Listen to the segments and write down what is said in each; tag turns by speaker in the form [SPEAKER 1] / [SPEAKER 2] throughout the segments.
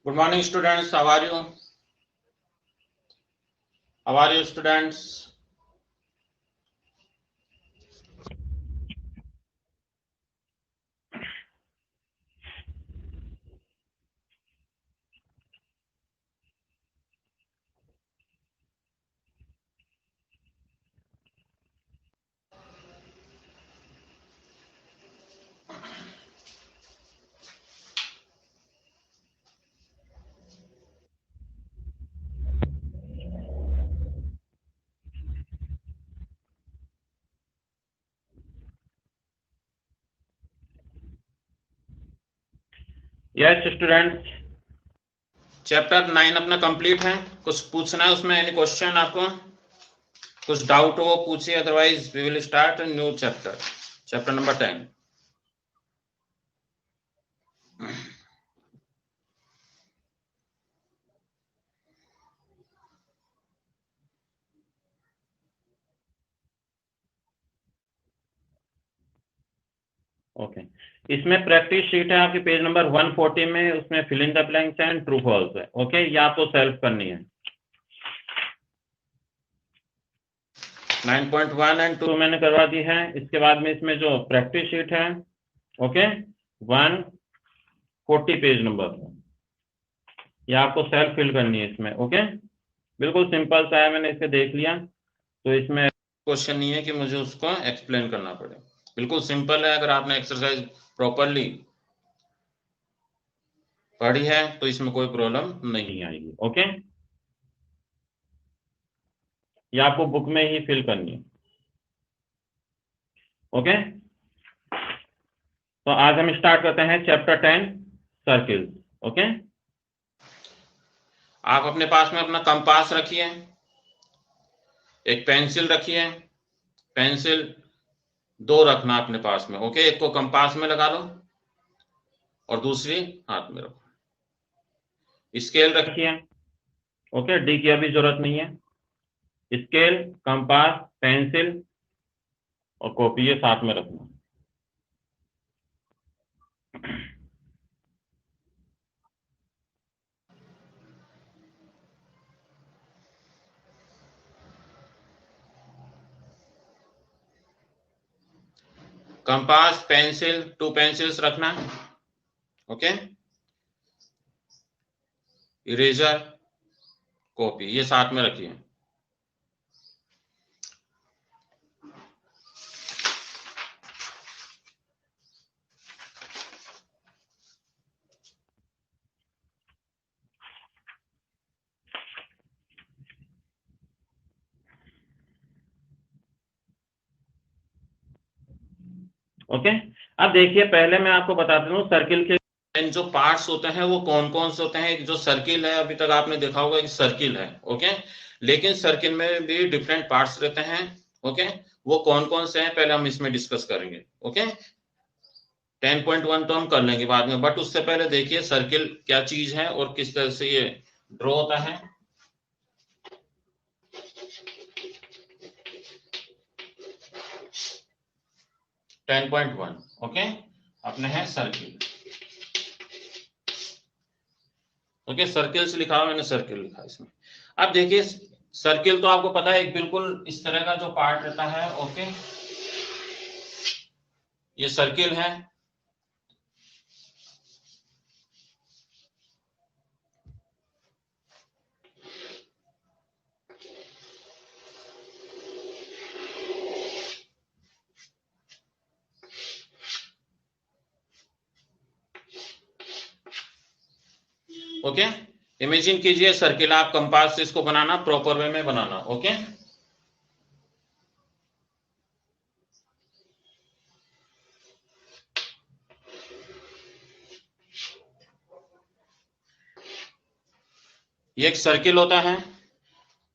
[SPEAKER 1] Good morning, students. How are you? How are you, students?
[SPEAKER 2] Yes students,
[SPEAKER 1] chapter 9 अपना complete है। कुछ पूछना है उसमें? एनी क्वेश्चन आपको? कुछ डाउट हो पूछिए, otherwise we will start new chapter, chapter number 10।
[SPEAKER 2] Okay. इसमें प्रैक्टिस शीट है आपकी पेज नंबर 140 में, उसमें fill in the blanks and true false है। ओके, ये आपको सेल्फ करनी है।
[SPEAKER 1] 9.1 एंड 2
[SPEAKER 2] तो मैंने करवा दी है। इसके बाद में इसमें जो प्रैक्टिस शीट है, ओके, 140 पेज नंबर, ये आपको सेल्फ फिल करनी है इसमें। ओके, बिल्कुल सिंपल सा है, मैंने इसे देख लिया। तो इसमें
[SPEAKER 1] क्वेश्चन नहीं है कि मुझे उसको एक्सप्लेन करना पड़े, बिल्कुल सिंपल है। अगर आपने एक्सरसाइज प्रॉपरली पढ़ी है तो इसमें कोई प्रॉब्लम नहीं आएगी।
[SPEAKER 2] ओके, ये आपको बुक में ही फिल करनी है। ओके, तो आज हम स्टार्ट करते हैं चैप्टर 10 सर्किल्स। ओके,
[SPEAKER 1] आप अपने पास में अपना कंपास रखिए, एक पेंसिल रखिए। पेंसिल 2 रखना अपने पास में। ओके, एक को कंपास में लगा लो और दूसरी हाथ में रखो। स्केल रखिए।
[SPEAKER 2] ओके, डी की अभी जरूरत नहीं है। स्केल, कंपास, पेंसिल और कॉपी, ये साथ में रखना।
[SPEAKER 1] कंपास, पेंसिल, 2 पेंसिल्स रखना। ओके, इरेजर, कॉपी, ये साथ में रखिए।
[SPEAKER 2] ओके, अब देखिए, पहले मैं आपको बताता हूँ सर्किल के
[SPEAKER 1] जो पार्ट्स होते हैं वो कौन कौन से होते हैं। जो सर्किल है, अभी तक आपने देखा होगा कि सर्किल है। ओके, लेकिन सर्किल में भी डिफरेंट पार्ट्स रहते हैं। ओके, वो कौन कौन से हैं पहले हम इसमें डिस्कस करेंगे। ओके, 10.1 तो हम कर लेंगे बाद में, बट उससे पहले देखिए सर्किल क्या चीज है और किस तरह से ये ड्रॉ होता है। टेन पॉइंट वन, ओके, अपने है सर्किल। ओके, सर्किल्स लिखा हुआ, मैंने सर्किल लिखा इसमें। अब देखिए, सर्किल तो आपको पता है एक बिल्कुल इस तरह का जो पार्ट रहता है। ओके, ये सर्किल है। ओके, इमेजिन कीजिए सर्किल, आप कंपास से इसको बनाना, प्रॉपर वे में बनाना। ओके, ये एक सर्किल होता है।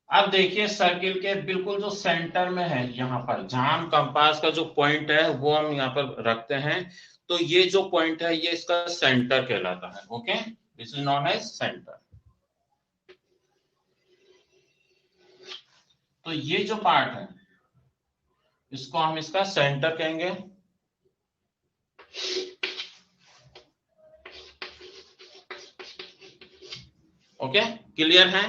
[SPEAKER 1] अब देखिए सर्किल के बिल्कुल जो सेंटर में है, यहाँ पर जहां हम कंपास का जो पॉइंट है वो हम यहाँ पर रखते हैं, तो ये जो पॉइंट है ये इसका सेंटर कहलाता है। Okay, this is known as centre. तो ये जो पार्ट है इसको हम इसका सेंटर कहेंगे। ओके, क्लियर है?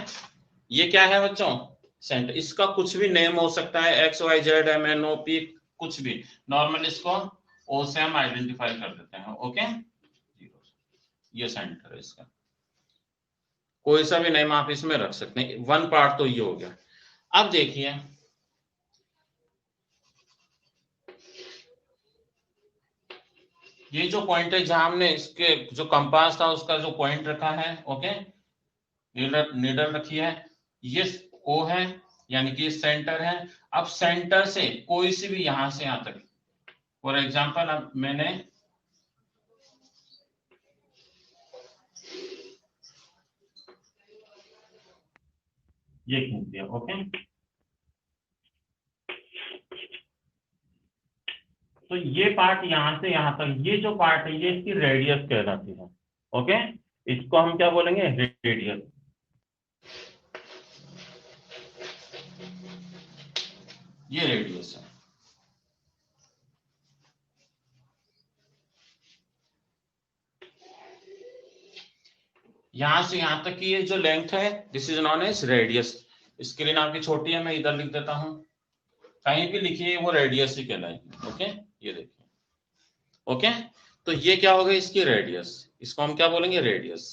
[SPEAKER 1] ये क्या है बच्चों? सेंटर। इसका कुछ भी नेम हो सकता है, X Y Z M N O P, कुछ भी। नॉर्मल इसको ओ से हम आइडेंटिफाई कर देते हैं। ओके, ये सेंटर है इसका। कोई सा भी नेम आप इसमें रख सकते हैं। वन पार्ट तो ये हो गया। अब देखिए, ये जो पॉइंट है जहां हमने इसके जो कंपास था उसका जो पॉइंट रखा है, ओके, नीडल रखी है, ये ओ है, यानी कि सेंटर है। अब सेंटर से कोई सी भी यहां से यहां तक, फॉर एग्जाम्पल अब मैंने ये खींच दिया। ओके, तो ये पार्ट यहां से यहां तक, ये जो पार्ट है ये इसकी रेडियस कहलाती है। ओके, इसको हम क्या बोलेंगे? रेडियस। ये रेडियस है। यहां से यहां तक की ये जो लेंथ है, this is known as radius. Screen आपकी छोटी है, मैं इधर लिख देता हूं। कहीं भी लिखिए वो रेडियस ही कहलाएगी। ओके, ये देखिए। ओके, तो ये क्या होगा? इसकी रेडियस। इसको हम क्या बोलेंगे? रेडियस।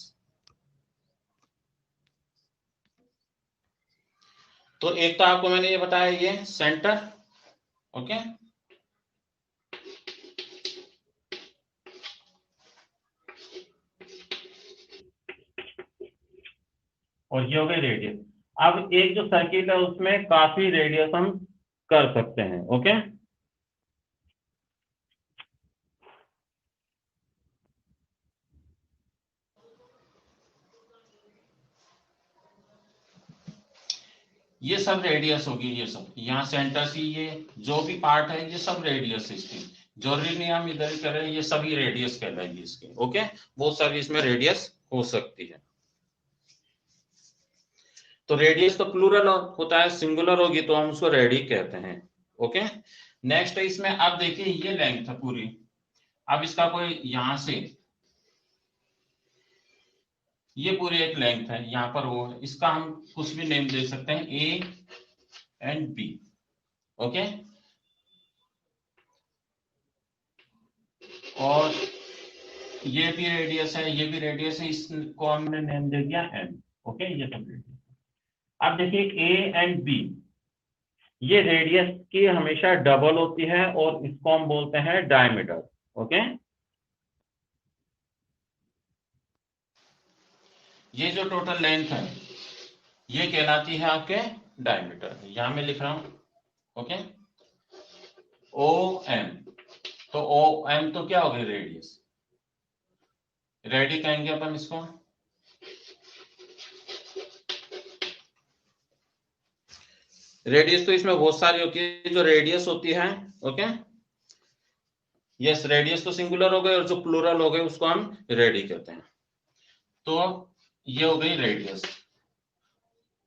[SPEAKER 1] तो एक तो आपको मैंने ये बताया, ये सेंटर। ओके, और ये हो गई रेडियस। अब एक जो सर्किल है उसमें काफी रेडियस हम कर सकते हैं। ओके, ये सब रेडियस होगी। ये सब यहाँ सेंटर से ये जो भी पार्ट है ये सब रेडियस है इसकी। जरूरी नहीं हम इधर ही करें, ये सभी रेडियस कहलाएगी इसकी। ओके, बहुत सारी इसमें रेडियस हो सकती है। तो रेडियस तो प्लूरल होता है, सिंगुलर होगी तो हम उसको रेडी कहते हैं। ओके, नेक्स्ट है इसमें, अब देखिए ये लेंथ है पूरी। अब इसका कोई यहां से, ये पूरी एक लेंथ है, यहां पर वो है, इसका हम कुछ भी नेम दे सकते हैं, ए एंड बी। ओके, और ये भी रेडियस है, ये भी रेडियस है, इसको हमने नेम दे दिया एम। ओके, ये सब रेडियस। अब देखिए ए एंड बी, ये रेडियस की हमेशा डबल होती है और इसको हम बोलते हैं डायमीटर। ओके, ये जो टोटल लेंथ है ये कहलाती है आपके डायमीटर। यहां मैं लिख रहा हूं। ओके, ओ एम, तो ओ एम तो क्या हो गई? रेडियस। रेडी कहेंगे अपन इसको। रेडियस तो इसमें बहुत सारी होती है जो रेडियस होती है। ओके, यस, रेडियस तो सिंगुलर हो गए और जो प्लूरल हो गए उसको हम रेडी कहते हैं। तो ये हो गई रेडियस।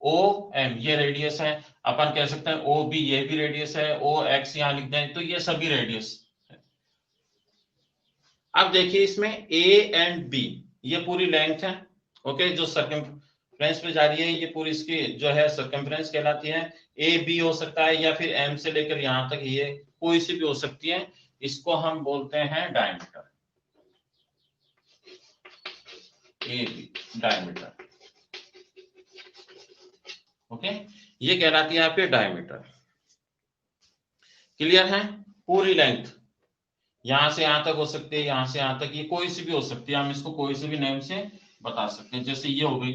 [SPEAKER 1] ओ एम ये रेडियस है। अपन कह सकते हैं ओ बी, ये भी रेडियस है। ओ एक्स यहां लिख दें तो ये सभी रेडियस। अब देखिए इसमें ए एंड बी, ये पूरी लेंथ है। ओके, जो सर्कमफ्रेंस पे जा रही है ये पूरी इसकी जो है सर्कमफ्रेंस कहलाती है। ए बी हो सकता है या फिर एम से लेकर यहां तक ये कोई सी भी हो सकती है। इसको हम बोलते हैं diameter. A B diameter. Okay, ये कहलाती है आपके डायमीटर। क्लियर है? पूरी लेंथ यहां से यहां तक हो सकती है, यहां से यहां तक, ये कोई सी भी हो सकती है। हम इसको कोई से भी नेम से बता सकते हैं। जैसे ये हो गई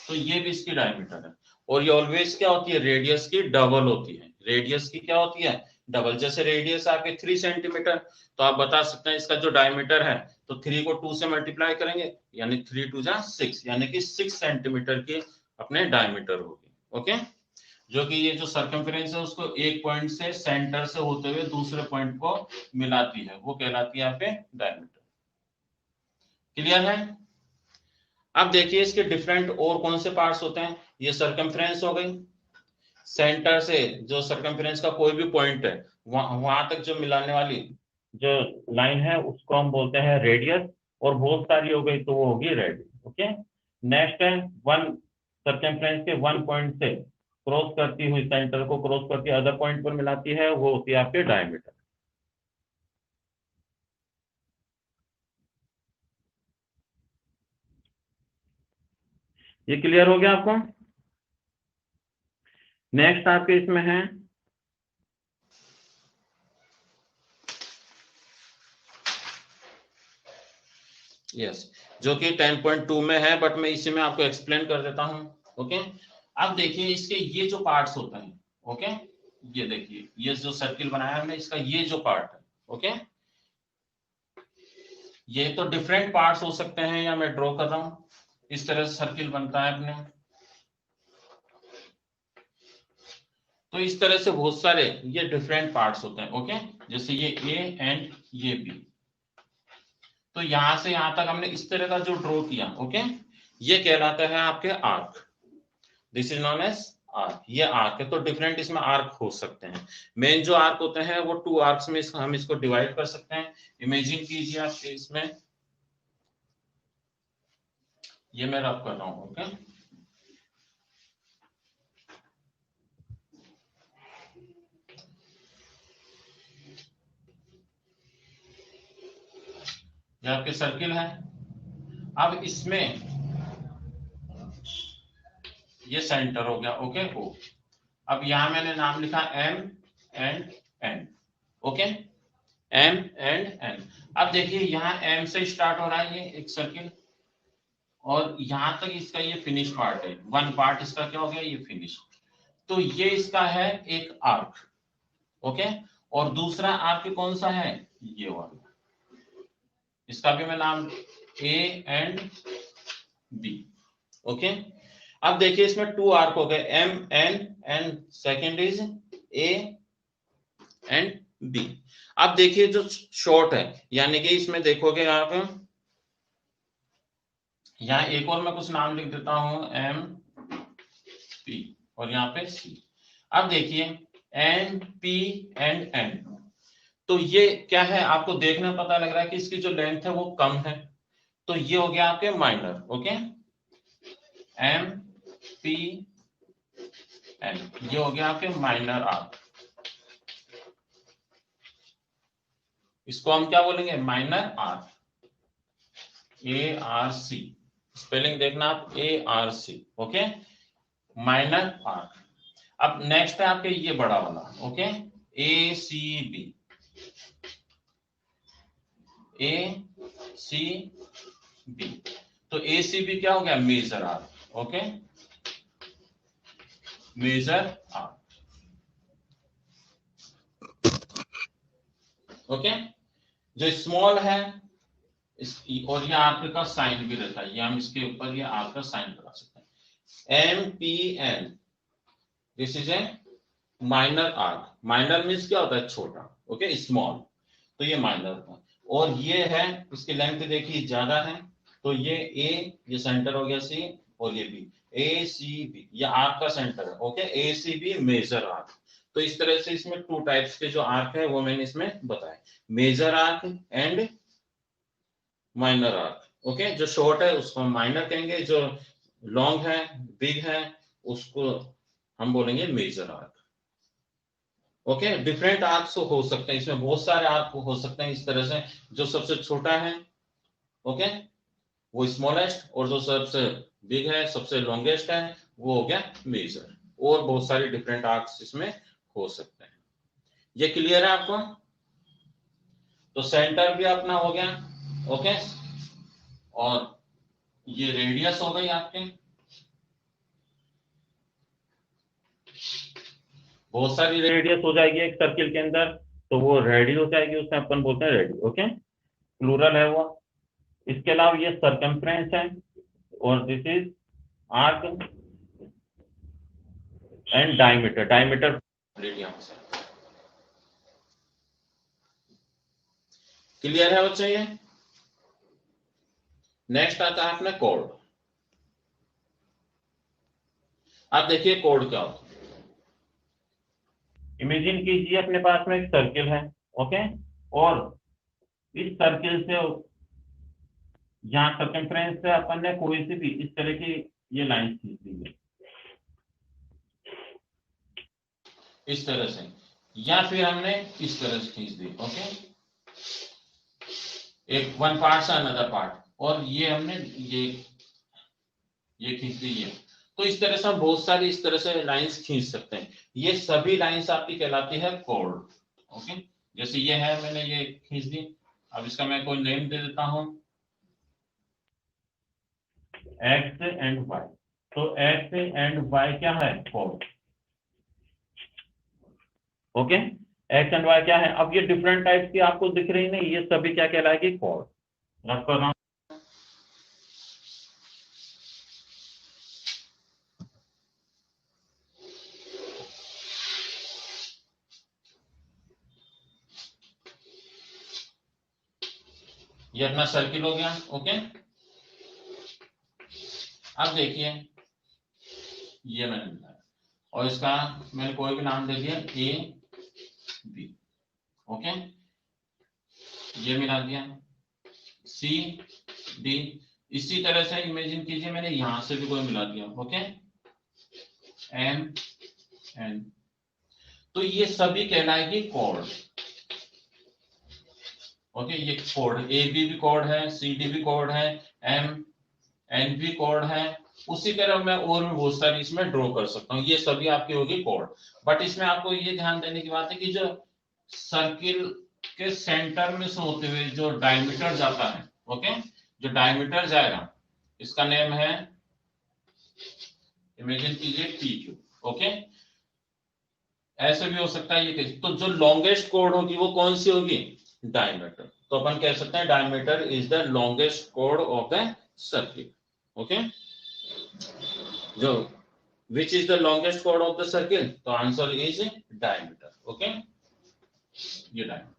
[SPEAKER 1] तो ये भी इसकी डायमीटर है। और ये ऑलवेज क्या होती है? रेडियस की डबल होती है। रेडियस की क्या होती है? डबल। जैसे रेडियस आपके 3 सेंटीमीटर, तो आप बता सकते हैं इसका जो डायमीटर है, तो 3 को 2 से मल्टीप्लाई करेंगे, यानी 3 2 जा 6, यानी कि 6 सेंटीमीटर की अपने डायमीटर होगी। ओके, जो कि ये जो सर्कमफ्रेंस है उसको एक पॉइंट से सेंटर से होते हुए दूसरे पॉइंट को मिलाती है, वो कहलाती है यहाँ पे डायमीटर। क्लियर है? अब देखिए इसके डिफरेंट और कौन से पार्ट्स होते हैं। ये सर्कमफ्रेंस हो गई, सेंटर से जो सर्कमफ्रेंस का कोई भी पॉइंट है वहां तक जो मिलाने वाली जो लाइन है उसको हम बोलते हैं रेडियस। और बहुत सारी हो गई तो वो होगी रेडियस। ओके,
[SPEAKER 2] नेक्स्ट है वन सर्कमफ्रेंस के वन पॉइंट से क्रॉस करती हुई, सेंटर को क्रॉस करती अदर पॉइंट पर मिलाती है, वो होती है आपके डायमीटर। ये क्लियर हो गया आपको? नेक्स्ट आपके इसमें है
[SPEAKER 1] यस, जो कि 10.2 में है, बट मैं इसी में आपको एक्सप्लेन कर देता हूं। ओके, अब देखिए इसके ये जो पार्ट्स होते हैं, ओके, ये देखिए ये जो सर्किल बनाया हमने, इसका ये जो पार्ट है, ओके, ये तो डिफरेंट पार्ट्स हो सकते हैं, या मैं ड्रॉ कर रहा हूं, इस तरह से सर्किल बनता है अपने। तो इस तरह से बहुत सारे ये डिफरेंट पार्ट्स होते हैं, ओके, जैसे ये ए एंड ये बी। तो यहां से यहां तक हमने इस तरह का जो ड्रॉ किया, ओके, ये कहलाता है आपके arc. This is known as arc. ये आर्क है, तो डिफरेंट इसमें आर्क हो सकते हैं। मेन जो आर्क होते हैं वो 2 आर्क्स में हम इसको डिवाइड कर सकते हैं। इमेजिन कीजिए आप इसमें, ये मैं रब कर रहा हूं, ओके, ये आपके सर्किल है। अब इसमें ये सेंटर हो गया, ओके, ओ। अब यहां मैंने नाम लिखा M and N, okay, M and N. अब देखिए यहां एम से स्टार्ट हो रहा है ये एक सर्किल, और यहां तक इसका ये फिनिश पार्ट है। वन पार्ट इसका क्या हो गया, ये फिनिश। तो ये इसका है एक आर्क, ओके, और दूसरा आर्क कौन सा है, ये वाला, इसका भी मैं नाम ए एंड बी, ओके। अब देखिए इसमें 2 आर्क हो गए, M N and second is A and B. अब देखिए जो शॉर्ट है, यानी कि इसमें देखोगे आप, यहां एक और मैं कुछ नाम लिख देता हूं, एम पी, और यहाँ पे सी। अब देखिए एन पी एंड एन, तो ये क्या है, आपको देखना पता लग रहा है कि इसकी जो लेंथ है वो कम है, तो ये हो गया आपके minor, okay, M P N, ये हो गया आपके माइनर आर्क। इसको हम क्या बोलेंगे, minor arc, A R C, spelling देखना आप, A R C, okay, minor arc. अब नेक्स्ट है आपके ये बड़ा वाला, okay, A C B, A C B, तो ए सी बी क्या हो गया, major arc, okay, major arc, okay. जो स्मॉल है और ये आर्क का साइन भी रहता है, ये हम इसके ऊपर ये आर्क का साइन लगा सकते हैं, M P N, this is a minor arc. Minor means क्या होता है, छोटा, ओके, स्मॉल, तो ये माइनर था। और ये है, इसकी लेंथ देखिए ज्यादा है, तो ये ए, ये सेंटर हो गया सी, और ये बी, ए सी बी, ये आर्क का सेंटर है, okay, A C B major arc. तो इस तरह से इसमें 2 टाइप्स के जो आर्क है वो मैंने इसमें बताया, major arc and minor arc, okay. जो शॉर्ट है उसको हम माइनर कहेंगे, जो लॉन्ग है, बिग है, उसको हम बोलेंगे major arc, okay. Different arcs हो सकते हैं, इसमें बहुत सारे आर्क हो सकते हैं इस तरह से। जो सबसे छोटा है, ओके, वो स्मॉलेस्ट, और जो सबसे बिग है, सबसे लॉन्गेस्ट है, वो हो गया मेजर। और बहुत सारे डिफरेंट आर्क्स इसमें हो सकते हैं। ये क्लियर है आपको? तो सेंटर भी अपना हो गया, ओके, और ये रेडियस हो गई आपके। बहुत सारी रेडियस हो जाएगी एक सर्किल के अंदर, तो वो रेडी हो जाएगी, उसमें अपन बोलते हैं रेडी, ओके, प्लूरल है वो। इसके अलावा ये सर्कमफ्रेंस है, और this is arc and diameter, diameter radius है। क्लियर है बच्चे? ये नेक्स्ट आता है अपने कोड। आप देखिए कोड क्या होता है। इमेजिन कीजिए अपने पास में एक सर्किल है, ओके, और इस सर्किल से
[SPEAKER 2] यहाँ सर्कमफ्रेंस से अपन ने कोई सी भी इस तरह की ये लाइन खींच ली है
[SPEAKER 1] इस तरह से, या फिर हमने इस तरह से खींच दी। ओके, एक वन पार्ट से अनदर पार्ट, और ये हमने ये खींच दी है। तो इस तरह से हम बहुत सारी इस तरह से लाइंस खींच सकते हैं। ये सभी लाइंस आपकी कहलाती है कॉर्ड। ओके, जैसे ये है, मैंने ये खींच दी। अब इसका मैं कोई नेम दे देता हूं,
[SPEAKER 2] एक्स एंड वाई। तो एक्स एंड वाई क्या है? Chord. Okay, X and Y क्या है? अब ये डिफरेंट टाइप्स की आपको दिख रही नहीं, ये सभी क्या कहलाएगी? कॉर्ड। रख कर रहा हूं।
[SPEAKER 1] ये अपना सर्किल हो गया। ओके, अब देखिए ये मैंने मिलाया, और इसका मैंने कोई भी नाम दे दिया ए बी। ओके, ये मिला दिया सी डी। इसी तरह से इमेजिन कीजिए मैंने यहां से भी कोई मिला दिया। Okay, M N. तो ये सभी कहलाएगी कॉर्ड। ओके, ये कॉर्ड, ए बी भी कॉर्ड है, सी डी भी कॉर्ड है, एम एन भी कॉर्ड है। उसी तरह मैं और भी बहुत सारी इसमें ड्रॉ कर सकता हूँ, ये सभी आपकी होगी कॉर्ड। बट इसमें आपको ये ध्यान देने की बात है कि जो सर्किल के सेंटर में से होते हुए जो डायमीटर जाता है, ओके, जो डायमीटर जाएगा इसका नेम है, इमेजिन कीजिए टी क्यू। ओके, ऐसे भी हो सकता है ये केस। तो जो लॉन्गेस्ट कॉर्ड होगी वो कौन सी होगी? डायमीटर। तो अपन कह सकते हैं diameter is the longest chord of the circuit. Okay, जो which is the longest chord of the circle? तो आंसर इज diameter. ओके, ये diameter।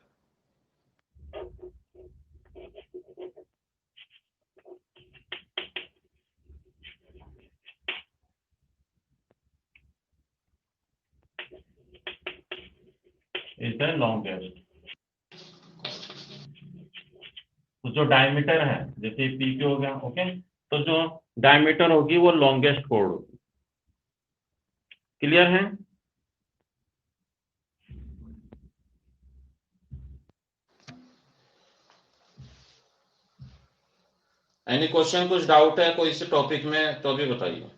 [SPEAKER 2] Is the longest. तो जो डायमीटर है, जैसे पी क्यू हो गया, ओके, तो जो डायमीटर होगी वो लॉन्गेस्ट कॉर्ड होगी। क्लियर है?
[SPEAKER 1] एनी क्वेश्चन, कुछ डाउट है कोई इस टॉपिक में तो भी बताइए।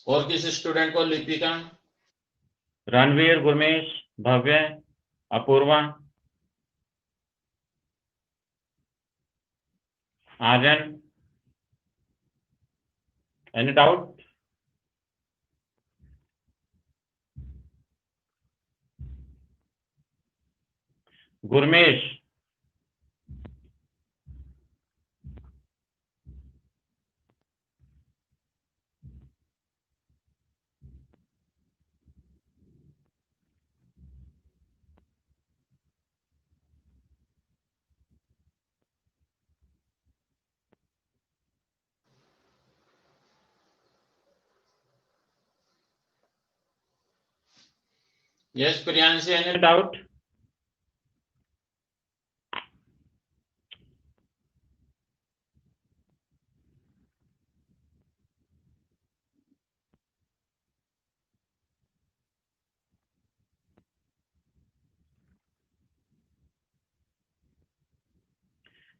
[SPEAKER 1] और किसी स्टूडेंट को Lipika?
[SPEAKER 2] Ranveer, Gurmesh, Bhavya, Apurva, Aryan, any doubt? Gurmesh,
[SPEAKER 1] yes Priyanshi, any
[SPEAKER 2] doubt?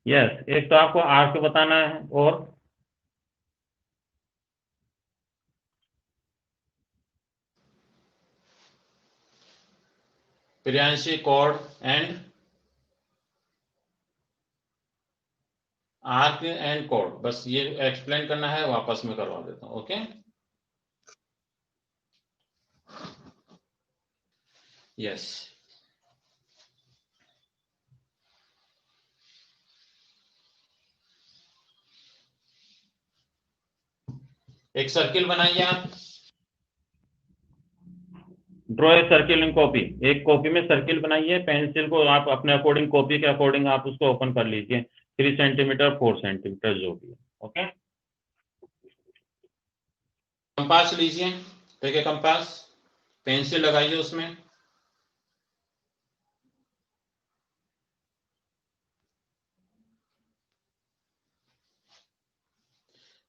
[SPEAKER 2] Yes, एक तो आपको आर्क बताना है, और
[SPEAKER 1] Priyanshi chord and arc and chord, बस ये एक्सप्लेन करना है, वापस में करवा देता हूं। Okay, yes. एक सर्किल बनाइए आप।
[SPEAKER 2] Draw a circle in copy. एक कॉपी में सर्किल बनाइए, पेंसिल को आप अपने अकॉर्डिंग, कॉपी के अकॉर्डिंग आप उसको ओपन कर लीजिए, 3 सेंटीमीटर 4 सेंटीमीटर जो भी है। ओके,
[SPEAKER 1] कंपास लीजिए, ठीक है, कंपास। पेंसिल लगाइए उसमें।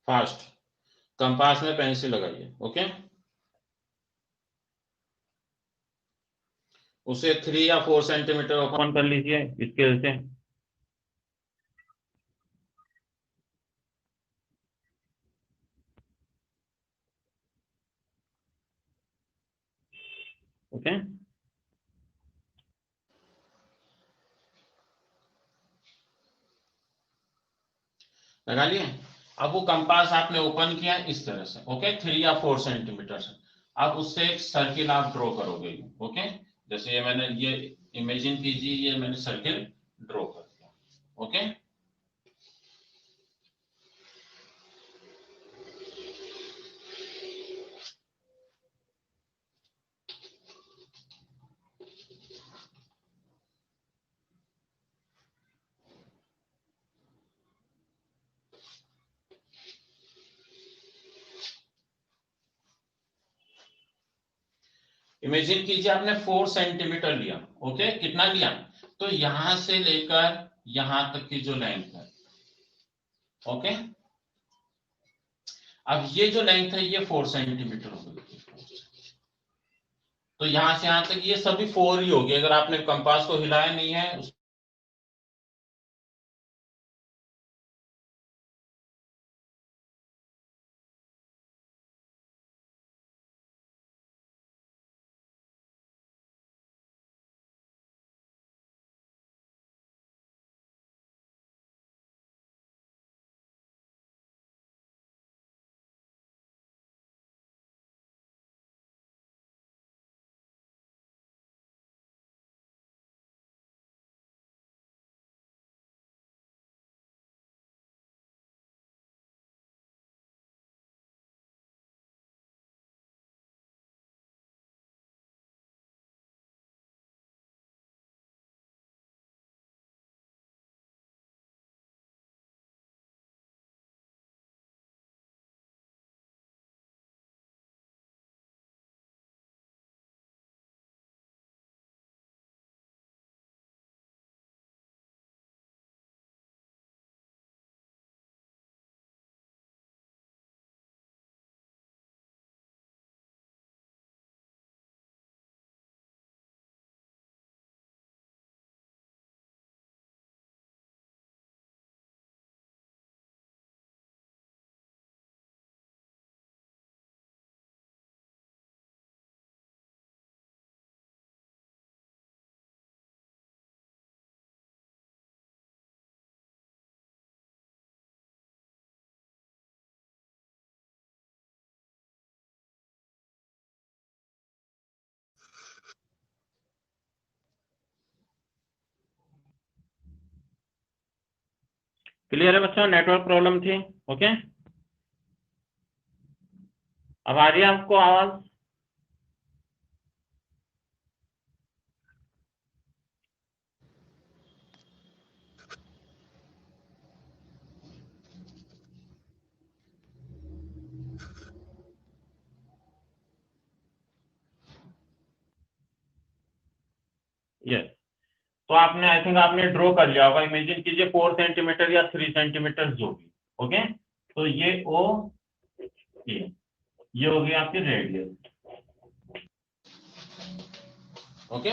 [SPEAKER 1] फास्ट, कंपास में पेंसिल लगाइए। ओके, उसे 3 या 4 सेंटीमीटर
[SPEAKER 2] ओपन कर लीजिए स्केल से। ओके,
[SPEAKER 1] लगा लिए। अब वो कंपास आपने ओपन किया इस तरह से, ओके, 3 या 4 सेंटीमीटर से। अब उससे एक सर्किल आप ड्रॉ करोगे। ओके, जैसे ये मैंने, ये इमेजिन कीजिए ये मैंने सर्किल ड्रॉ कर दिया। ओके, इमेजिन कीजिए आपने 4 सेंटीमीटर लिया। ओके, कितना लिया? तो यहां से लेकर यहां तक की जो लेंथ है, ओके, अब ये जो लेंथ है ये 4 सेंटीमीटर हो गई। तो यहां से यहां तक ये सभी 4 ही होगी, अगर आपने कंपास को हिलाया नहीं है।
[SPEAKER 2] क्लियर है बच्चों? नेटवर्क प्रॉब्लम थी। ओके, अब आ रही है आपको आवाज? यस, तो आपने, आई थिंक आपने ड्रॉ कर लिया होगा। इमेजिन कीजिए 4 सेंटीमीटर या 3 सेंटीमीटर जो भी। ओके, तो ये ओ, ये हो गई आपकी रेडियस।
[SPEAKER 1] ओके,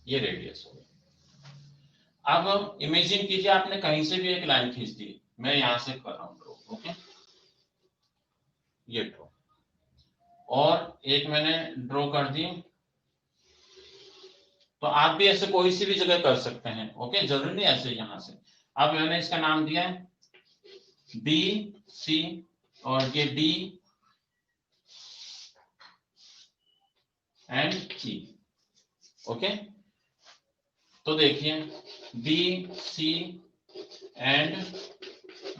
[SPEAKER 1] ये रेडियस हो गया। अब इमेजिन कीजिए आपने कहीं से भी एक लाइन खींच दी, मैं यहां से कर रहा हूं ड्रॉ। ओके, ये ड्रॉ, और एक मैंने ड्रॉ कर दी। तो आप भी ऐसे कोई सी भी जगह कर सकते हैं। ओके, जरूरी नहीं ऐसे यहां से। अब मैंने इसका नाम दिया है बी सी, और ये डी एंड ई। ओके, तो देखिए B C and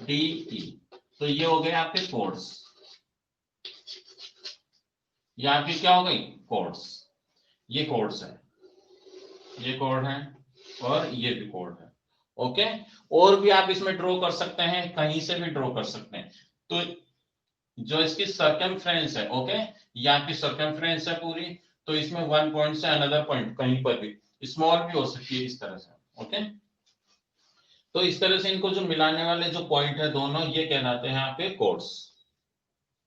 [SPEAKER 1] D E, तो ये हो गए आपके कोड्स। ये आपकी क्या हो गई? कोड्स। ये कोड्स है, ये कोड है, और ये भी कोड है। ओके, और भी आप इसमें ड्रॉ कर सकते हैं, कहीं से भी ड्रॉ कर सकते हैं। तो जो इसकी सर्कमफ्रेंस है, ओके, ये आपकी सर्कमफ्रेंस है पूरी, तो इसमें वन पॉइंट से अनदर पॉइंट कहीं पर भी स्मॉल भी हो सकती है इस तरह से, ओके। तो इस तरह से इनको जो मिलाने वाले जो पॉइंट है दोनों, ये कहलाते हैं आपके कोड्स,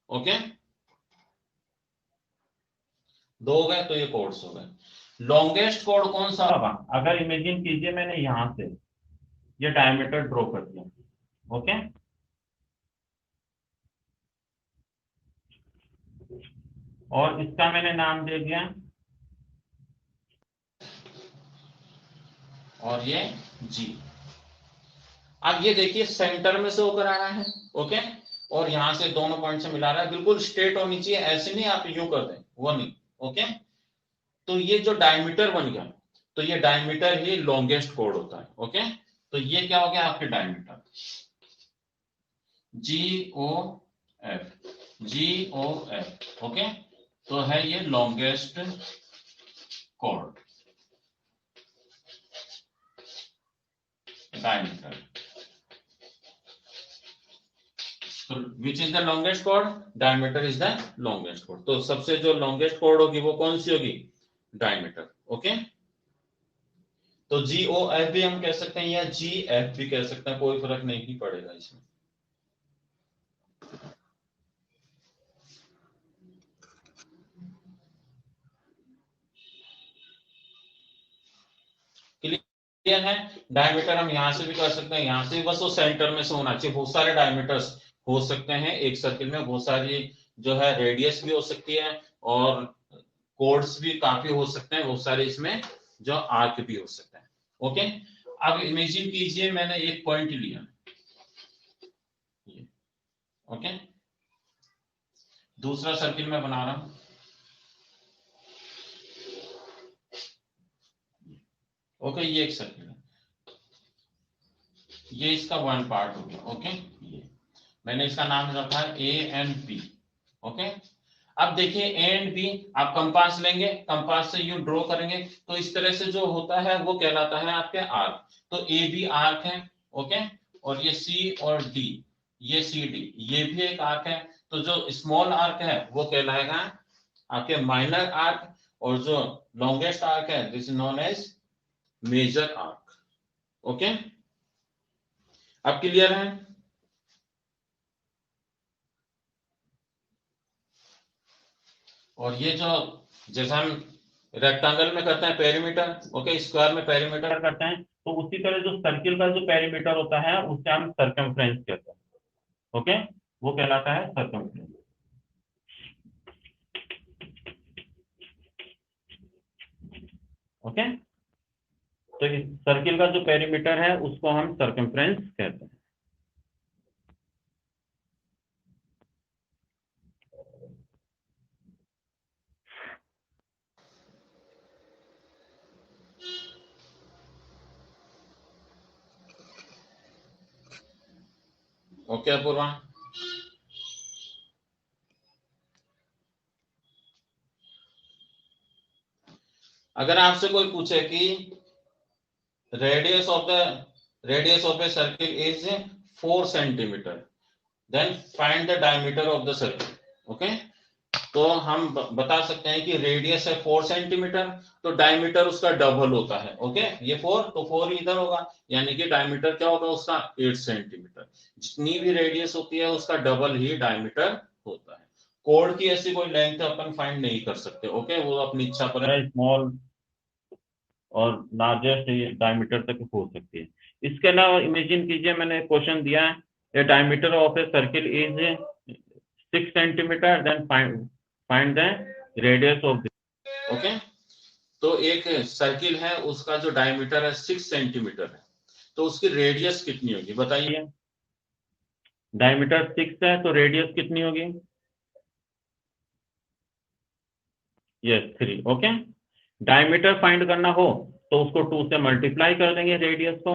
[SPEAKER 1] ओके। दो हो गए तो ये कोड्स हो गए। लॉन्गेस्ट कोड कौन सा होगा?
[SPEAKER 2] अगर इमेजिन कीजिए मैंने यहां से ये डायमीटर ड्रॉ कर दिया, ओके, और इसका मैंने नाम दे दिया,
[SPEAKER 1] और ये जी। अब ये देखिए सेंटर में से होकर आ रहा है, ओके, और यहां से दोनों पॉइंट से मिला रहा है, बिल्कुल स्ट्रेट होनी चाहिए, ऐसे नहीं आप यूं कर दें, वो नहीं, ओके। तो ये जो डायमीटर बन गया, तो ये डायमीटर ही लॉन्गेस्ट कोड होता है, ओके। तो ये क्या हो गया आपके डायमीटर, GOF, ओके। तो है ये longest code, diameter. So which is the longest chord? Diameter is the longest chord. तो सबसे जो longest chord होगी वो कौन सी होगी? Diameter, okay. तो GOF भी हम कह सकते हैं या GF भी कह सकते हैं, कोई फर्क नहीं पड़ेगा इसमें। क्लियर है? डायमीटर हम यहां से भी कर सकते हैं, यहां से बस वो सेंटर में से होना चाहिए। बहुत सारे डायमीटर्स हो सकते हैं एक सर्किल में, बहुत सारी जो है रेडियस भी हो सकती है, और कोड्स भी काफी हो सकते हैं, बहुत सारे इसमें जो आर्क भी हो सकते हैं, ओके। अब इमेजिन कीजिए मैंने एक पॉइंट लिया, ओके, दूसरा सर्किल में बना रहा हूं, ओके, ये एक सर्किल है, ये इसका वन पार्ट हो गया, ओके। ये मैंने इसका नाम रखा है ए एंड बी, ओके। अब देखिए ए एंड बी, आप कंपास लेंगे, कंपास से यू ड्रॉ करेंगे, तो इस तरह से जो होता है वो कहलाता है आपके आर्क। तो ए बी आर्क है, ओके, और ये सी और डी, ये सी डी, ये भी एक आर्क है। तो जो स्मॉल आर्क है वो कहलाएगा आपके माइनर आर्क, और जो लॉन्गेस्ट आर्क है this is known as major arc, okay. अब क्लियर है? और ये जो जैसा हम रेक्टेंगल में करते हैं पेरीमीटर, ओके, स्क्वायर में पेरीमीटर
[SPEAKER 2] करते हैं, तो उसी तरह जो सर्किल का जो पेरीमीटर होता है उससे हम सर्कमफ्रेंस कहते हैं, ओके, वो कहलाता है सर्कमफ्रेंस, ओके। तो इस सर्किल का जो पेरीमीटर है उसको हम सर्कमफ्रेंस कहते हैं।
[SPEAKER 1] ओके अपूर्वा। अगर आपसे कोई पूछे कि radius of a circle is 4 centimetre, then find the diameter of the circle, okay. तो हम बता सकते हैं कि रेडियस है 4 सेंटीमीटर, तो डायमीटर उसका डबल होता है, ओके। ये 4 तो 4 इधर होगा, यानी कि डायमीटर क्या होगा उसका 8 सेंटीमीटर। जितनी भी रेडियस होती है उसका डबल ही डायमीटर होता है। कोड की ऐसी कोई लेंथ अपन फाइंड नहीं कर सकते, ओके, वो अपनी इच्छा पर है।
[SPEAKER 2] स्मॉल और लार्जेस्ट डायमीटर तक हो सकती है। इसके अलावा इमेजिन कीजिए मैंने क्वेश्चन दिया है, a diameter of a circle is 6 centimetre, then find the radius of this,
[SPEAKER 1] okay. तो एक सर्किल है उसका जो डायमीटर है 6 सेंटीमीटर है, तो उसकी रेडियस कितनी होगी बताइए।
[SPEAKER 2] डायमीटर 6 है तो रेडियस कितनी होगी? Yes 3, okay. डायमीटर फाइंड करना हो तो उसको 2 से मल्टीप्लाई कर देंगे रेडियस को,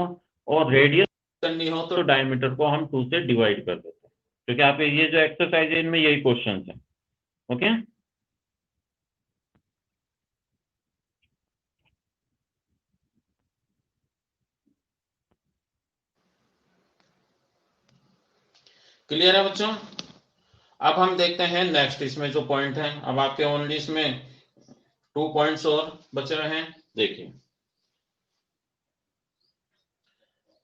[SPEAKER 2] और रेडियस करनी हो तो डायमीटर को हम 2 से डिवाइड कर देते हैं, क्योंकि आप ये जो एक्सरसाइज है इनमें यही क्वेश्चन है, ओके।
[SPEAKER 1] क्लियर है बच्चों? अब हम देखते हैं नेक्स्ट इसमें जो पॉइंट है। अब आपके ओनली इसमें 2 पॉइंट्स और बचे रहे हैं। देखिए,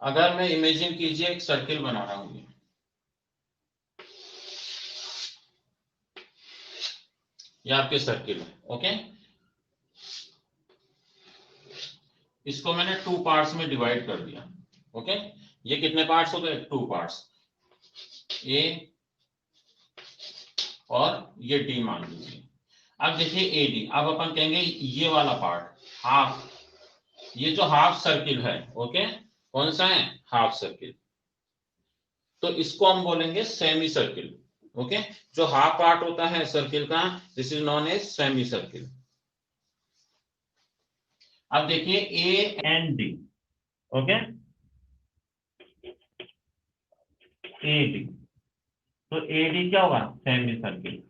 [SPEAKER 1] अगर मैं इमेजिन कीजिए एक सर्किल बना रहा हूं, ये आपके सर्किल है, ओके। इसको मैंने 2 पार्ट्स में डिवाइड कर दिया, ओके। ये कितने पार्ट्स हो गए? 2 पार्ट्स, ए और ये डी मान लीजिए। अब देखिए ए डी, अब अपन कहेंगे ये वाला पार्ट हाफ, ये जो हाफ सर्किल है, ओके, कौन सा है? Half circle. तो इसको हम बोलेंगे सेमी सर्किल, ओके। जो हाफ पार्ट होता है सर्किल का, this is known as semi circle. अब देखिए A
[SPEAKER 2] and D, okay, A D, तो ए डी क्या होगा? Semi circle.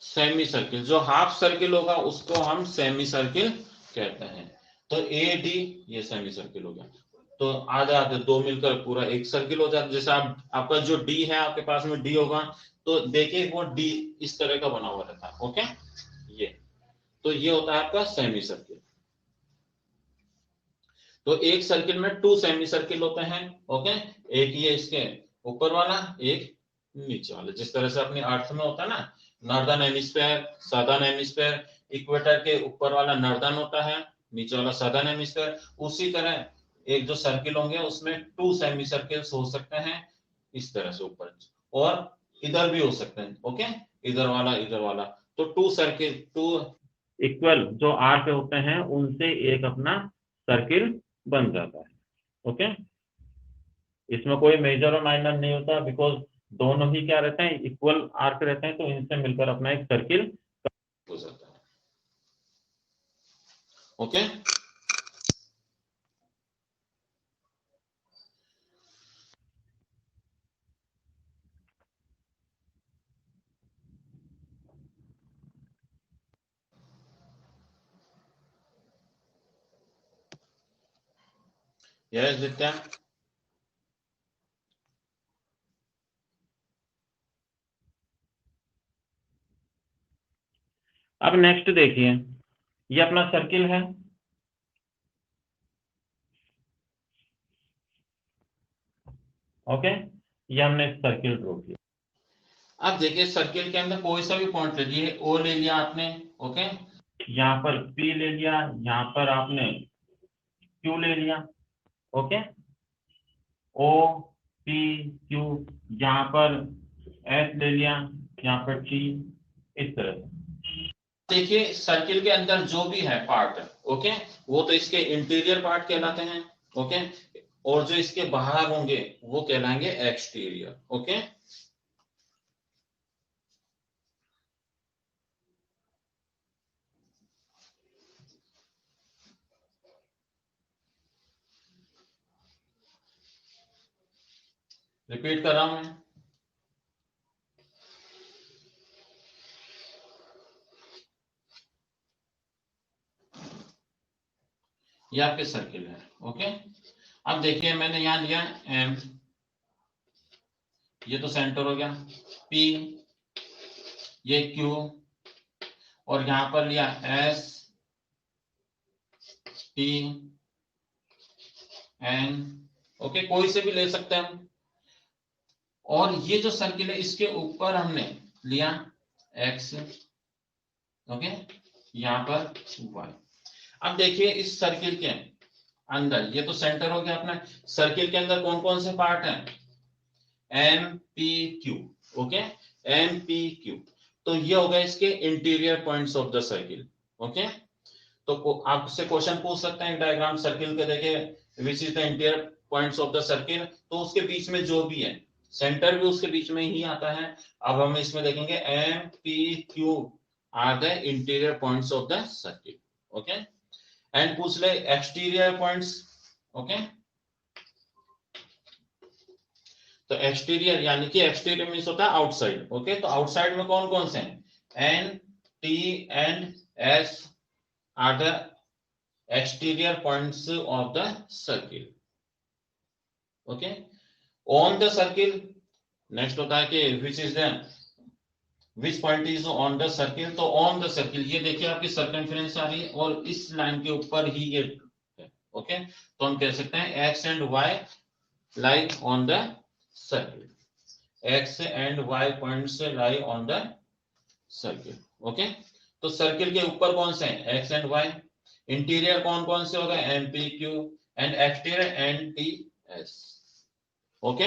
[SPEAKER 1] सेमी सर्किल, जो हाफ सर्किल होगा उसको हम सेमी सर्किल कहते हैं। तो ए डी ये सेमी सर्किल हो गया। तो आधे आधे दो मिलकर पूरा एक सर्किल हो जाता है। जैसे आपका जो डी है, आपके पास में डी होगा, तो देखिए वो डी इस तरह का बना हुआ रहता है, ओके। ये तो ये होता है आपका सेमी सर्किल। तो एक सर्किल में 2 सेमी सर्किल होते हैं, ओके। एक ये इसके ऊपर वाला, एक नीचे वाला। जिस तरह से अपनी अर्थ में होता है ना, northern hemisphere, southern hemisphere, equator के ऊपर वाला नॉर्दर्न होता है, नीचे वाला साउदर्न हेमिस्फीयर। उसी तरह एक जो सर्किल होंगे उसमें 2 सेमी सर्किल्स हो सकते हैं इस तरह से ऊपर, और इधर भी हो सकते हैं, ओके, इधर वाला इधर वाला। तो 2 सर्किल, 2
[SPEAKER 2] इक्वल जो आर पे होते हैं उनसे एक अपना सर्किल बन जाता है, ओके। इसमें कोई मेजर और माइनर नहीं होता, बिकॉज दोनों ही क्या रहते हैं? इक्वल आर्क रहते हैं, तो इनसे मिलकर अपना एक सर्किल
[SPEAKER 1] हो जाता है, ओके। यस दित्या।
[SPEAKER 2] अब नेक्स्ट देखिए, ये अपना सर्किल है, ओके। ये हमने सर्किल ड्रॉ किया।
[SPEAKER 1] अब देखिए सर्किल के अंदर कोई सा भी पॉइंट ले लीजिए, ओ ले लिया आपने, ओके।
[SPEAKER 2] यहाँ पर P ले लिया, यहाँ पर आपने Q ले लिया, ओके। O P Q, यहाँ पर S ले लिया, यहाँ पर T, इस तरह से।
[SPEAKER 1] देखिए सर्किल के अंदर जो भी है पार्ट, ओके, वो तो इसके इंटीरियर पार्ट कहलाते हैं, ओके। और जो इसके बाहर होंगे वो कहलाएंगे एक्सटीरियर, ओके। रिपीट कर रहा हूं मैं। ये आपके सर्किल है, ओके। अब देखिए मैंने यहां लिया एम, ये तो सेंटर हो गया, पी, ये क्यू, और यहां पर लिया एस, टी, एन, ओके, कोई से भी ले सकते हैं हम। और ये जो सर्किल है इसके ऊपर हमने लिया एक्स, ओके, यहां पर वाई। अब देखिए इस सर्किल के अंदर, ये तो सेंटर हो गया अपना। सर्किल के अंदर कौन कौन से पार्ट हैं? M P Q, okay, M P Q. तो ये हो गए इसके interior points of the circle, okay. तो आपसे क्वेश्चन पूछ सकते हैं डायग्राम सर्किल के, देखे which is the interior points of the circle, तो उसके बीच में जो भी है, सेंटर भी उसके बीच में ही आता है। अब हम इसमें देखेंगे M P Q are the interior points of the circle, okay. And पूछ ले एक्सटीरियर पॉइंट्स, ओके। तो एक्सटीरियर यानी कि एक्सटीरियर मींस होता है आउटसाइड, ओके। तो आउटसाइड में कौन कौन से हैं? N, T and S are the exterior points of the circle. Okay, on the circle, next होता है कि which point is on the circle. तो on the circle ये देखिए आपकी circumference आ रही है और इस लाइन के ऊपर ही ये है. ओके, तो हम कह सकते हैं x and y lie on the circle. x and y points lie on the circle. Okay, तो सर्किल के ऊपर कौन से हैं? x and y. इंटीरियर कौन कौन से होगा? m, p, q and exterior n, t, s. Okay,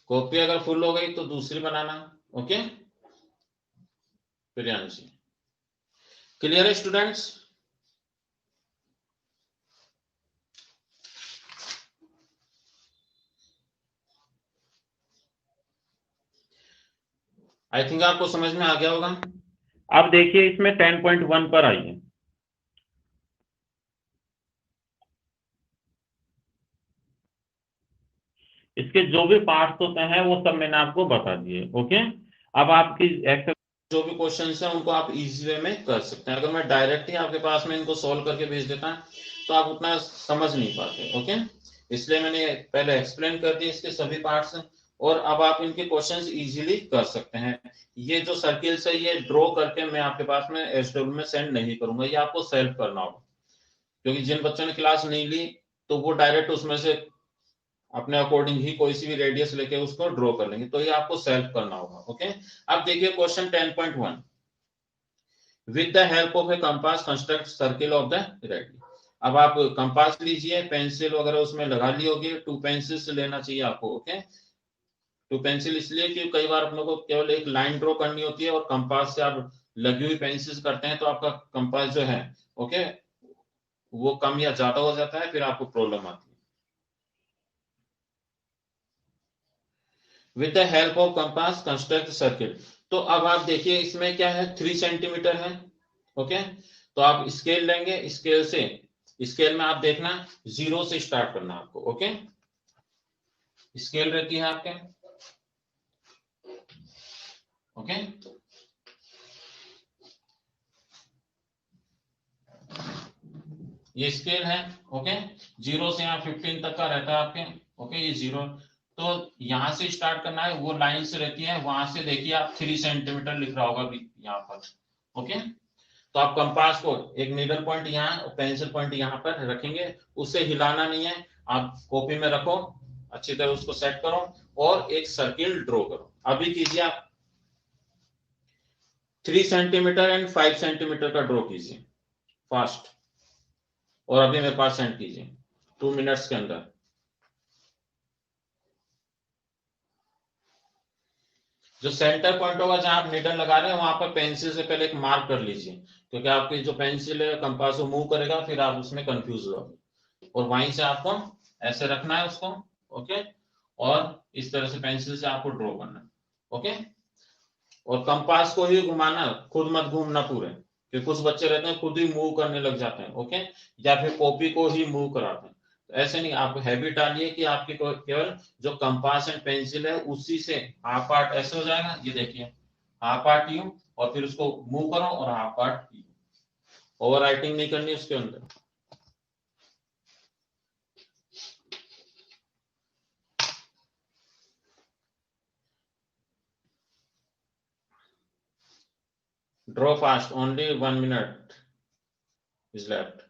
[SPEAKER 1] copy अगर फुल हो गई तो दूसरी बनाना. ओके, प्रियांशी, क्लियर है स्टूडेंट्स? आई थिंक आपको समझ में आ गया होगा.
[SPEAKER 2] अब देखिए इसमें 10.1 पर आई है. इसके जो भी पार्ट्स होते हैं वो सब मैंने आपको बता दिए. ओके, अब आपकी एक्सेल
[SPEAKER 1] जो भी क्वेश्चन है उनको आप इजी वे में कर सकते हैं. अगर मैं डायरेक्ट ही आपके पास में इनको सॉल्व करके भेज देता तो आप उतना समझ नहीं पाते. ओके, इसलिए मैंने पहले एक्सप्लेन कर दिए इसके सभी पार्ट्स, और अब आप इनके क्वेश्चंस इजीली कर सकते हैं. ये जो सर्किल्स है ये ड्रॉ करके मैं आपके पास में एसडब्ल्यू में सेंड नहीं करूंगा, ये आपको सेल्फ करना होगा, क्योंकि जिन बच्चों ने क्लास नहीं ली तो वो डायरेक्ट उसमें से अपने अकॉर्डिंग ही कोई सी भी रेडियस लेके उसको ड्रॉ कर लेंगे, तो ये आपको सेल्फ करना होगा. ओके, अब देखिए question 10.1. With the help of A compass construct circle of the radius. अब आप कंपास लीजिए, पेंसिल वगैरह उसमें लगा ली होगी. 2 पेंसिल्स लेना चाहिए आपको. ओके, 2 पेंसिल इसलिए कि कई बार अपने को केवल एक लाइन ड्रॉ करनी होती है और कंपास से आप लगी हुई पेंसिल्स करते हैं तो आपका कंपास जो है ओके वो कम या ज्यादा हो जाता है, फिर आपको प्रॉब्लम आती है. With the help of compass construct circle. तो अब आप देखिए इसमें क्या है, 3 सेंटीमीटर है. ओके, तो आप स्केल लेंगे, स्केल से स्केल में आप देखना 0 से स्टार्ट करना आपको. ओके, स्केल रहती है आपके. ओके, ये स्केल है. ओके, 0 से यहाँ 15 तक का रहता है आपके. ओके, ये 0, तो यहां से स्टार्ट करना है, वो लाइन से रहती है, वहां से देखिए आप 3 सेंटीमीटर लिख रहा होगा यहाँ पर. ओके, तो आप कंपास को एक नीडल पॉइंट यहाँ और पेंसिल पॉइंट यहाँ पर रखेंगे, उसे हिलाना नहीं है. आप कॉपी में रखो, अच्छी तरह उसको सेट करो और एक सर्किल ड्रॉ करो. अभी कीजिए आप 3 सेंटीमीटर एंड 5 सेंटीमीटर का ड्रॉ कीजिए फास्ट, और अभी मेरे पास सेंड कीजिए 2 मिनट्स के अंदर. जो सेंटर पॉइंट होगा जहां आप निडल लगा रहे हैं वहां पर पेंसिल से पहले एक मार्क कर लीजिए, क्योंकि आपकी जो पेंसिल है कंपास को मूव करेगा, फिर आप उसमें कंफ्यूज होगे. और वहीं से आपको ऐसे रखना है उसको. ओके, और इस तरह से पेंसिल से आपको ड्रॉ करना है. ओके, और कंपास को ही घुमाना, खुद मत घूमना पूरे, कि कुछ बच्चे रहते हैं खुद ही मूव करने लग जाते हैं. ओके, या फिर कॉपी को ही मूव कराते हैं. तो ऐसे नहीं, आप हैबिट डालिए कि आपकी केवल जो कंपास एंड पेंसिल है उसी से हाफ पार्ट ऐसे हो जाएगा. ये देखिए हाफ पार्ट यूं, और फिर उसको मूव करो और हाफ पार्ट यूं. ओवर राइटिंग नहीं करनी उसके अंदर. Draw fast, only 1 minute is left.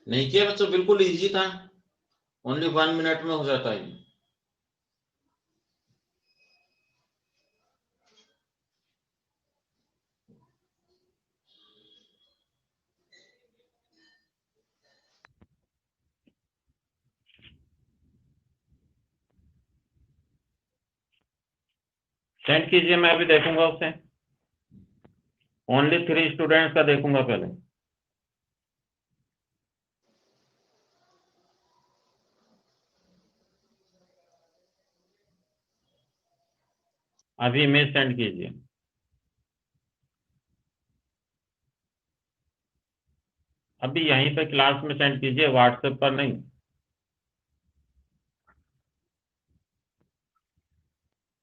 [SPEAKER 1] नहीं किया बच्चों, बिल्कुल इजी था, ओनली 1 मिनट में हो जाता है।
[SPEAKER 2] सेंड कीजिए, मैं अभी देखूंगा उसे। ओनली 3 स्टूडेंट्स का देखूंगा पहले। अभी इमेज सेंड कीजिए। अभी यहीं पे क्लास में सेंड कीजिए, व्हाट्सएप पर नहीं।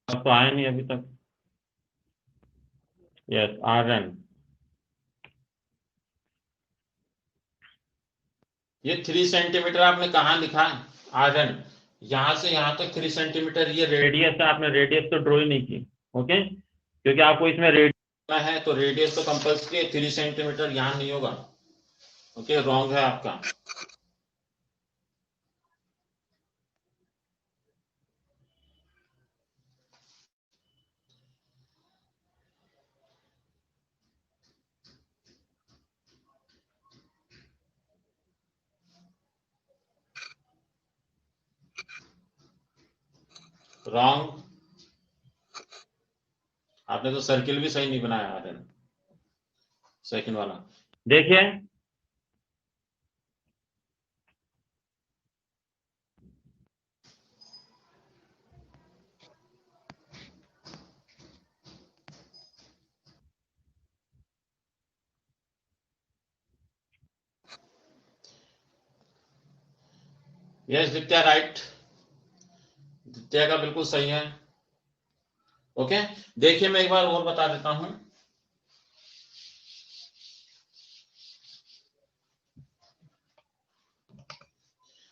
[SPEAKER 2] अब तो आया नहीं अभी तक। यस, आर्यन।
[SPEAKER 1] ये 3 सेंटीमीटर आपने कहाँ लिखा है आर्यन? यहाँ से यहाँ तक 3 सेंटीमीटर ये
[SPEAKER 2] रेडियस है, आपने रेडियस तो ड्रॉ ही नहीं की। ओके, क्योंकि आपको इसमें
[SPEAKER 1] रेडियस है तो रेडियस तो कंपल्सरी 3 सेंटीमीटर यहाँ नहीं होगा। ओके, रॉन्ग है आपका। रॉन्ग, आपने तो सर्किल भी सही नहीं बनाया आर्यन, सेकंड वाला।
[SPEAKER 2] देखिए,
[SPEAKER 1] यस दित्या, राइट, दित्या का बिल्कुल सही है। ओके, देखिए मैं एक बार और बता देता हूं।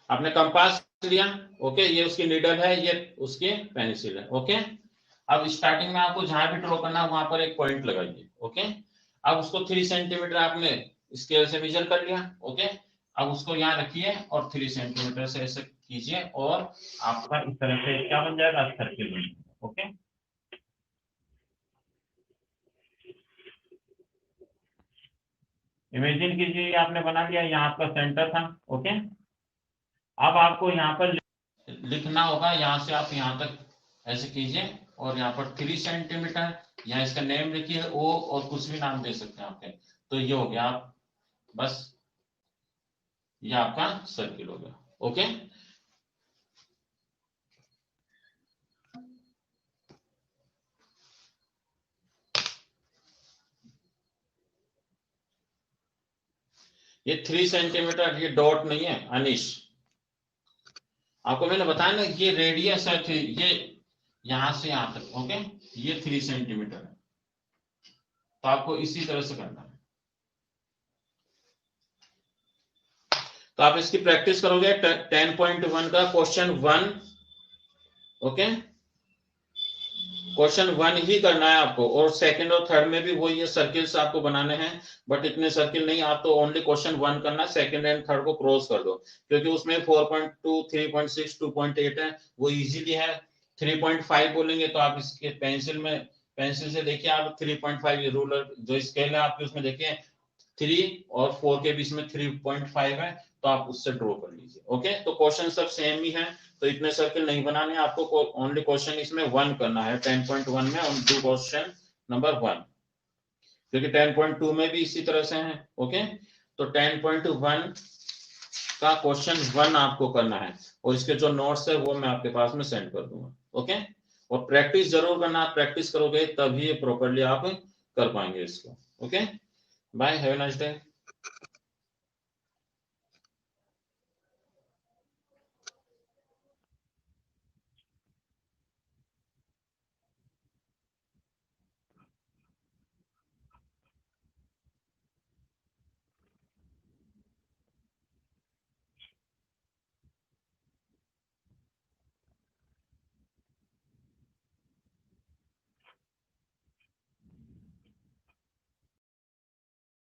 [SPEAKER 1] आपने कंपास लिया, ओके, ये उसकी नीडल है, ये उसकी पेंसिल है। ओके, अब स्टार्टिंग में आपको जहां भी ड्रॉ करना है वहां पर एक पॉइंट लगाइए। ओके, अब उसको 3 सेंटीमीटर आपने स्केल से मेजर कर लिया। ओके, अब उसको यहाँ रखिए और 3 सेंटीमीटर से ऐसे कीजिए और आपका इस तरह से क्या बन जाएगा, सर्किल बन जाएगा। ओके, इमेजिन कीजिए आपने बना लिया, यहाँ आपका सेंटर था। ओके, अब आपको यहाँ पर लिखना होगा, यहाँ से आप यहाँ तक ऐसे कीजिए और यहाँ पर 3 सेंटीमीटर, यहाँ इसका नेम लिखिए ओ, और कुछ भी नाम दे सकते हैं आपके। तो ये हो गया, आप बस ये आपका सर्किल हो गया। ओके, ये 3 सेंटीमीटर, ये डॉट नहीं है अनिश, आपको मैंने बताया ना, ये रेडियस है, ये यहां से यहां तक। ओके, ये 3 सेंटीमीटर है, तो आपको इसी तरह से करना है। तो आप इसकी प्रैक्टिस करोगे 10.1 का क्वेश्चन 1। ओके, क्वेश्चन 1 ही करना है आपको, और सेकंड और थर्ड में भी वही सर्किल्स आपको बनाने हैं, बट इतने सर्किल नहीं, आप तो ओनली क्वेश्चन 1 करना, सेकंड एंड थर्ड को क्रॉस कर दो, क्योंकि उसमें 4.2, 3.6, 2.8 है, वो इजीली है। 3.5 बोलेंगे तो आप इसके पेंसिल से देखिए, आप 3.5 रूलर जो स्केल है आपके उसमें देखिए 3 और 4 के बीच में 3.5 है, तो आप उससे ड्रॉ कर लीजिए। ओके, तो क्वेश्चन सब सेम ही है, तो इतने सर्किल नहीं बनाने, आपको ओनली क्वेश्चन इसमें 1 करना है 10.1 में, ऑन टू क्वेश्चन नंबर 1, क्योंकि 10.2 में भी इसी तरह से है। ओके, तो 10.1 का क्वेश्चन 1 आपको करना है, और इसके जो नोट्स है वो मैं आपके पास में सेंड कर दूंगा। ओके, और प्रैक्टिस जरूर करना, आप प्रैक्टिस करोगे तभी प्रॉपरली आप कर पाएंगे इसको। Okay, bye, have a nice day.